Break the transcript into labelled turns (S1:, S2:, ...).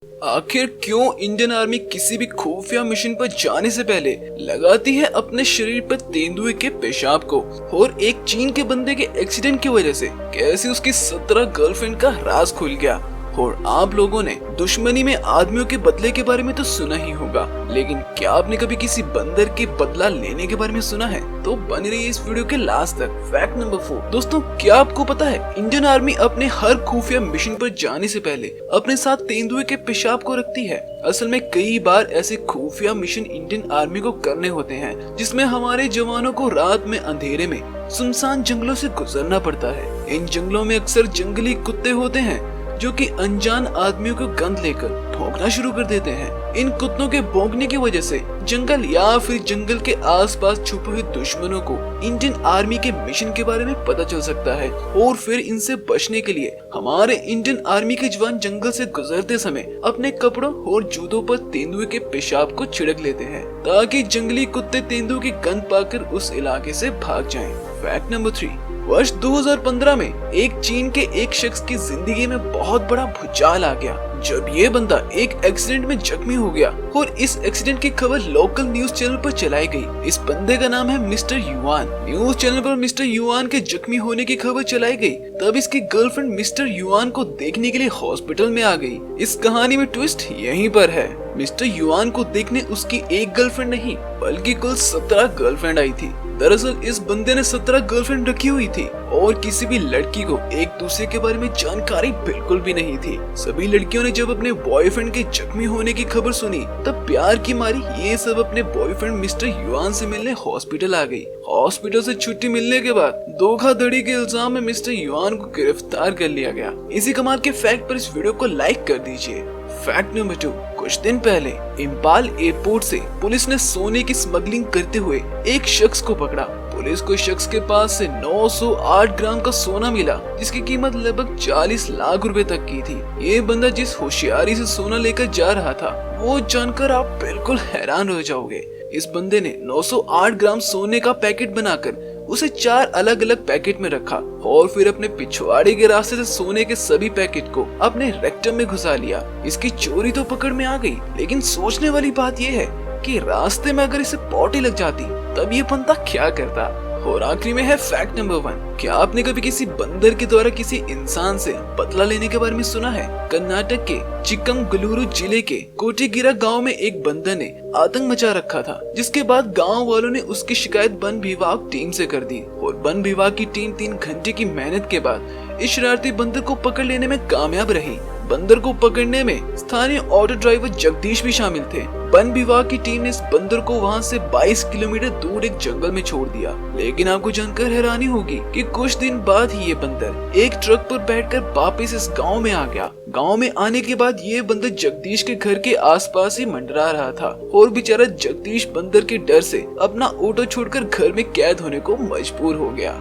S1: आखिर क्यों Indian army किसी भी खुफिया मिशन पर जाने से पहले लगाती है अपने शरीर पर तेंदुए के पेशाब को? और एक चीन के बंदे के एक्सीडेंट की वजह से कैसे उसकी 17 गर्लफ्रेंड का राज खुल गया? और आप लोगों ने दुश्मनी में आदमियों के बदले के बारे में तो सुना ही होगा, लेकिन क्या आपने कभी किसी बंदर के बदला लेने के बारे में सुना है? तो बन रही है इस वीडियो के लास्ट तक। Fact number 4। दोस्तों, क्या आपको पता है इंडियन आर्मी अपने हर खुफिया मिशन पर जाने से पहले अपने साथ तेंदुए के पेशाब को रखती है? असल में कई बार ऐसे खुफिया मिशन इंडियन आर्मी को करने होते हैं जिसमें हमारे जवानों को रात में अंधेरे में सुनसान जंगलों से गुजरना पड़ता है। इन जंगलों में अक्सर जंगली कुत्ते होते हैं जो कि अनजान आदमियों को गंध लेकर भौंकना शुरू कर देते हैं। इन कुत्तों के भौंकने की वजह से जंगल या फिर जंगल के आसपास छुपे हुए दुश्मनों को इंडियन आर्मी के मिशन के बारे में पता चल सकता है और फिर इनसे बचने के लिए हमारे इंडियन आर्मी के जवान जंगल से गुजरते समय अपने कपड़ों और जूतों पर तेंदुए के पेशाब को छिड़क लेते हैं ताकि जंगली कुत्ते तेंदुए की गंध पाकर उस इलाके से भाग जाएं। Fact number 3। वर्ष 2015 में एक चीन के एक शख्स की जिंदगी में बहुत बड़ा भूचाल आ गया जब ये बंदा एक एक्सीडेंट में जख्मी हो गया और इस एक्सीडेंट की खबर लोकल न्यूज चैनल पर चलाई गई। इस बंदे का नाम है मिस्टर युआन। न्यूज चैनल पर मिस्टर युआन के जख्मी होने की खबर चलाई गई तब इसकी गर्लफ्रेंड मिस्टर युआन को देखने के लिए हॉस्पिटल में आ गई। इस कहानी में ट्विस्ट यहीं पर है। मिस्टर युआन को देखने उसकी एक गर्लफ्रेंड नहीं बल्कि कुल 17 गर्लफ्रेंड आई थी। दरअसल इस बंदे ने 17 गर्लफ्रेंड रखी हुई थी और किसी भी लड़की को एक दूसरे के बारे में जानकारी बिल्कुल भी नहीं थी। सभी लड़कियों ने जब अपने बॉयफ्रेंड के जख्मी होने की खबर सुनी तब प्यार की मारी ये सब अपने बॉयफ्रेंड मिस्टर युआन से मिलने हॉस्पिटल आ गई। हॉस्पिटल से छुट्टी मिलने के बाद धोखाधड़ी के इल्जाम में मिस्टर युआन को गिरफ्तार कर लिया गया। इसी कमाल के फैक्ट पर इस वीडियो को लाइक कर दीजिए। Fact number 2। कुछ दिन पहले इम्फाल एयरपोर्ट से पुलिस ने सोने की स्मगलिंग करते हुए एक शख्स को पकड़ा। पुलिस को शख्स के पास से 908 ग्राम का सोना मिला जिसकी कीमत लगभग 40 लाख रुपए तक की थी। ये बंदा जिस होशियारी से सोना लेकर जा रहा था वो जानकर आप बिल्कुल हैरान हो जाओगे। इस बंदे ने 908 ग्राम सोने का पैकेट बनाकर उसे 4 अलग अलग पैकेट में रखा और फिर अपने पिछवाड़े के रास्ते से सोने के सभी पैकेट को अपने रेक्टम में घुसा लिया। इसकी चोरी तो पकड़ में आ गई, लेकिन सोचने वाली बात यह है कि रास्ते में अगर इसे पॉटी लग जाती तब ये बंदा क्या करता। और आखिरी में है फैक्ट नंबर 1। क्या आपने कभी किसी बंदर के द्वारा किसी इंसान से बदला लेने के बारे में सुना है? कर्नाटक के चिक्कमगलुरु जिले के कोटिगिरा गांव में एक बंदर ने आतंक मचा रखा था, जिसके बाद गांव वालों ने उसकी शिकायत वन विभाग टीम से कर दी और वन विभाग की टीम 3 घंटे की मेहनत के बाद इस शरारती बंदर को पकड़ लेने में कामयाब रही। बंदर को पकड़ने में स्थानीय ऑटो ड्राइवर जगदीश भी शामिल थे। वन विभाग की टीम ने इस बंदर को वहां से 22 किलोमीटर दूर एक जंगल में छोड़ दिया। लेकिन आपको जानकर हैरानी होगी कि कुछ दिन बाद ही ये बंदर एक ट्रक पर बैठकर वापस इस गांव में आ गया। गांव में आने के बाद ये बंदर जगदीश के घर के आसपास ही मंडरा रहा था और बेचारा जगदीश बंदर के डर से अपना ऑटो छोड़कर घर में कैद होने को मजबूर हो गया।